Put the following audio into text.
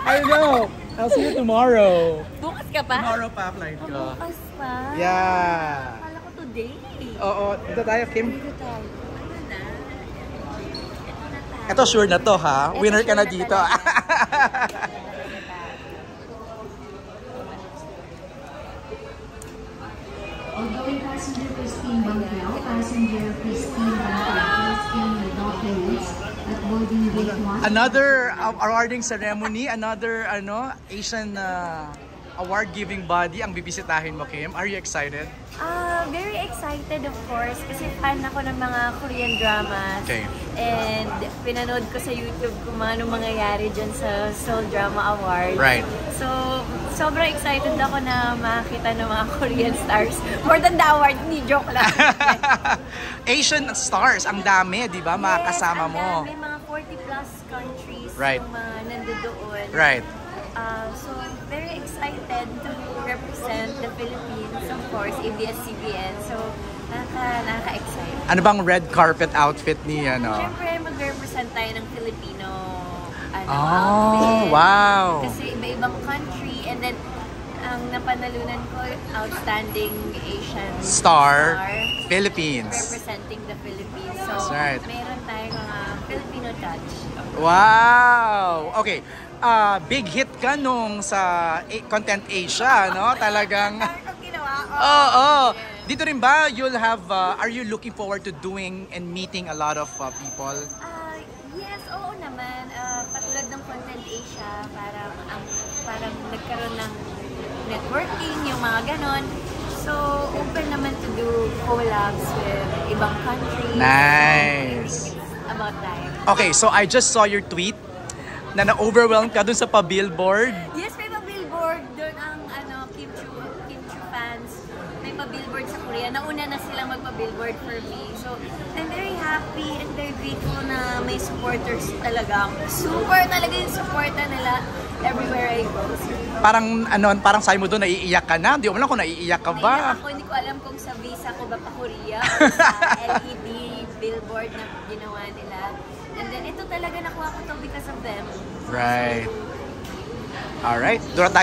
I know. I'll see you tomorrow. Bukas ka pa? Tomorrow pa flight ko. Bukas pa? Yeah. Akala ko today. Oo, dito tayo, Kim. Dito tayo. Ito sure na to, ha? Winner ka na dito. Outgoing passenger Christine Bangkao, passenger Christine Bangkao, Christine documents at boarding gate 1. Another awarding ceremony, another Asian award giving body ang bibisitahin mo, Kim. Are you excited? Very excited, of course, kasi fan ako ng mga Korean dramas. Okay. And pinanood ko sa YouTube kung ano mangyayari dyan sa Seoul Drama Award. Right. So, sobrang excited ako na makita ng mga Korean stars. More than the award, hindi joke lang. Asian stars, ang dami, di ba? Mga kasama mo. May mga 40 plus countries Right. yung nandoon. Right. So, very excited to represent the Philippines, of course, ABS-CBN. So, nakaka-excite. Ano bang red carpet outfit ni Siyempre, mag-represent tayo ng Filipino Oh, outfit. wow! Kasi iba-ibang country. And then, ang napanalunan ko, outstanding Asian Star, Philippines. representing the Philippines. So, That's right. meron tayong mga Filipino touch. Wow! Okay. Big hit ka nung sa Content Asia, no? Talagang... Dami kong ginawa. Oo. Dito rin ba, you'll have, are you looking forward to doing and meeting a lot of people? Yes, oo naman. Patulad ng Content Asia, parang nagkaroon ng networking, yung mga ganon. So, open naman to do collabs with ibang countries. Nice! So, it's about time. Okay, so I just saw your tweet na na-overwhelmed ka dun sa pa-billboard. Yes, may pa-billboard. Doon ang Kim Chu fans. May pa-billboard sa Korea. Nauna na silang magpa-billboard for me. So, I'm very happy and very grateful na may supporters talaga. Super talaga yung supporta nila everywhere I go. So, Parang sabi mo doon, naiiyak ka na. Hindi ko alam kung naiiyak ka ba. ako, hindi ko alam kung sa visa ko ba pa Korea or sa LED billboard na ginawa nila. And then, ito talaga nakuha ko to because of them. Right. Alright. Dura tayo.